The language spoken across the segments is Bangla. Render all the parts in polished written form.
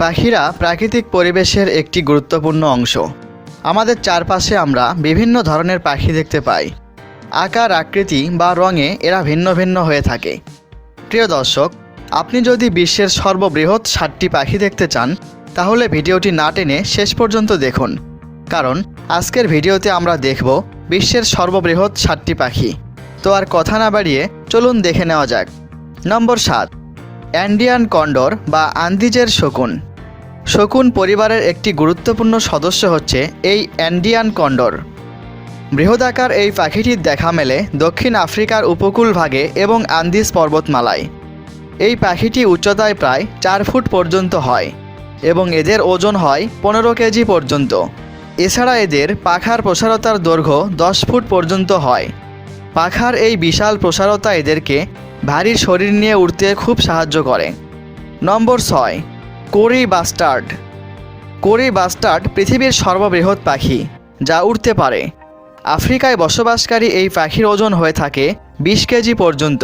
পাখিরা প্রাকৃতিক পরিবেশের একটি গুরুত্বপূর্ণ অংশ। আমাদের চারপাশে আমরা বিভিন্ন ধরনের পাখি দেখতে পাই। আকার, আকৃতি বা রঙে এরা ভিন্ন ভিন্ন হয়ে থাকে। প্রিয় দর্শক, আপনি যদি বিশ্বের সর্ববৃহৎ 7টি পাখি দেখতে চান তাহলে ভিডিওটি না টেনে শেষ পর্যন্ত দেখুন, কারণ আজকের ভিডিওতে আমরা দেখব বিশ্বের সর্ববৃহৎ 7টি পাখি। তো আর কথা না বাড়িয়ে চলুন দেখে নেওয়া যাক। নম্বর 7, অ্যান্ডিয়ান কন্ডর বা আন্দিজের শকুন। শকুন পরিবারের একটি গুরুত্বপূর্ণ সদস্য হচ্ছে এই অ্যান্ডিয়ান কন্ডর। বৃহদাকার এই পাখিটির দেখা মেলে দক্ষিণ আফ্রিকার উপকূল ভাগে এবং আন্দিজ পর্বতমালায়। এই পাখিটি উচ্চতায় প্রায় 4 ফুট পর্যন্ত হয় এবং এদের ওজন হয় 15 কেজি পর্যন্ত। এছাড়া এদের পাখার প্রসারতার দৈর্ঘ্য 10 ফুট পর্যন্ত হয়। পাখার এই বিশাল প্রসারতা এদেরকে ভারী শরীর নিয়ে উড়তে খুব সাহায্য করে। নম্বর 6, কোরি বাস্টার্ড। কোরি বাস্টার্ড পৃথিবীর সর্ববৃহৎ পাখি যা উড়তে পারে। আফ্রিকায় বসবাসকারী এই পাখির ওজন হয়ে থাকে 20 কেজি পর্যন্ত।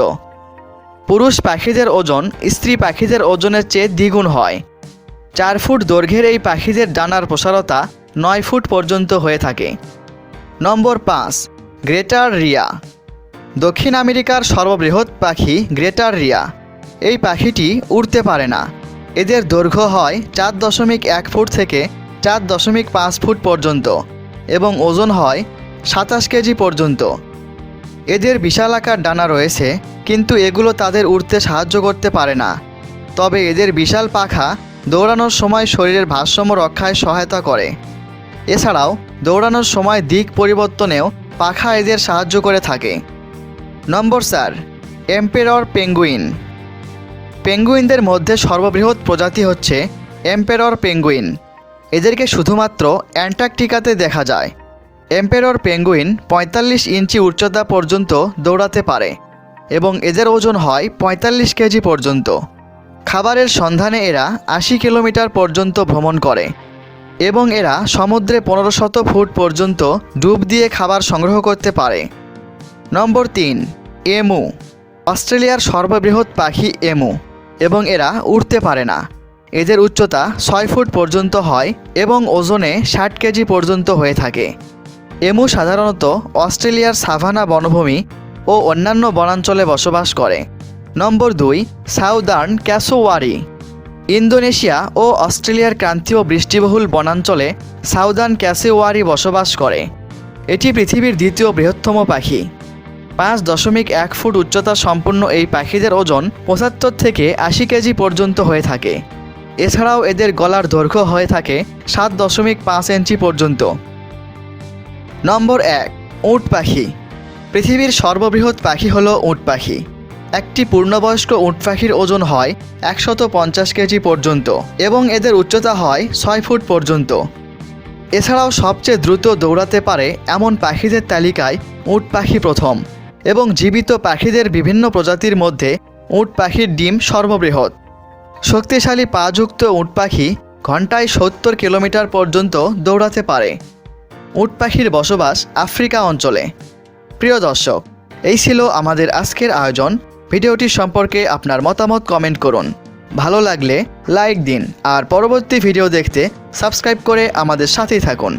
পুরুষ পাখিদের ওজন স্ত্রী পাখিদের ওজনের চেয়ে দ্বিগুণ হয়। 4 ফুট দৈর্ঘ্যের এই পাখিদের ডানার প্রসারতা 9 ফুট পর্যন্ত হয়ে থাকে। নম্বর 5, গ্রেটার রিয়া। দক্ষিণ আমেরিকার সর্ববৃহৎ পাখি গ্রেটার রিয়া। এই পাখিটি উড়তে পারে না। এদের দৈর্ঘ্য হয় 4.1 ফুট থেকে 4.5 ফুট পর্যন্ত এবং ওজন হয় 27 কেজি পর্যন্ত। এদের বিশালাকার ডানা রয়েছে, কিন্তু এগুলো তাদের উড়তে সাহায্য করতে পারে না। তবে এদের বিশাল পাখা দৌড়ানোর সময় শরীরের ভারসাম্য রক্ষায় সহায়তা করে। এছাড়াও দৌড়ানোর সময় দিক পরিবর্তনেও পাখা এদের সাহায্য করে থাকে। নম্বর 4, এম্পেরর পেঙ্গুইন। পেঙ্গুইনদের মধ্যে সর্ববৃহৎ প্রজাতি হচ্ছে এম্পেরর পেঙ্গুইন। এদেরকে শুধুমাত্র অ্যান্টার্কটিকাতে দেখা যায়। এম্পেরর পেঙ্গুইন 45 ইঞ্চি উচ্চতা পর্যন্ত দৌড়াতে পারে এবং এদের ওজন হয় 45 কেজি পর্যন্ত। খাবারের সন্ধানে এরা 80 কিলোমিটার পর্যন্ত ভ্রমণ করে এবং এরা সমুদ্রে 1500 ফুট পর্যন্ত ডুব দিয়ে খাবার সংগ্রহ করতে পারে। নম্বর 3, এমু। অস্ট্রেলিয়ার সর্ববৃহৎ পাখি এমু এবং এরা উড়তে পারে না। এদের উচ্চতা 6 ফুট পর্যন্ত হয় এবং ওজনে 60 কেজি পর্যন্ত হয়ে থাকে। এমু সাধারণত অস্ট্রেলিয়ার সাভানা বনভূমি ও অন্যান্য বনাঞ্চলে বসবাস করে। নম্বর 2, সাউদার্ন ক্যাসোওয়ারি। ইন্দোনেশিয়া ও অস্ট্রেলিয়ার ক্রান্তীয় বৃষ্টিবহুল বনাঞ্চলে সাউদার্ন ক্যাসোওয়ারি বসবাস করে। এটি পৃথিবীর দ্বিতীয় বৃহত্তম পাখি। 5.1 ফুট উচ্চতা সম্পন্ন এই পাখিদের ওজন 75 থেকে 80 কেজি পর্যন্ত হয়ে থাকে। এছাড়াও এদের গলার দৈর্ঘ্য হয়ে থাকে 7.5 ইঞ্চি পর্যন্ত। নম্বর 1, উট পাখি। পৃথিবীর সর্ববৃহৎ পাখি হলো উট পাখি। একটি পূর্ণবয়স্ক উট পাখির ওজন হয় 150 কেজি পর্যন্ত এবং এদের উচ্চতা হয় 6 ফুট পর্যন্ত। এছাড়াও সবচেয়ে দ্রুত দৌড়াতে পারে এমন পাখিদের তালিকায় উট পাখি প্রথম এবং জীবিত পাখিদের বিভিন্ন প্রজাতির মধ্যে উট পাখির ডিম সর্ববৃহৎ। শক্তিশালী পাযুক্ত উট পাখি ঘন্টায় 70 কিলোমিটার পর্যন্ত দৌড়াতে পারে। উট পাখির বসবাস আফ্রিকা অঞ্চলে। প্রিয় দর্শক, এই ছিল আমাদের আজকের আয়োজন। ভিডিওটি সম্পর্কে আপনার মতামত কমেন্ট করুন। ভালো লাগলে লাইক দিন আর পরবর্তী ভিডিও দেখতে সাবস্ক্রাইব করে আমাদের সাথেই থাকুন।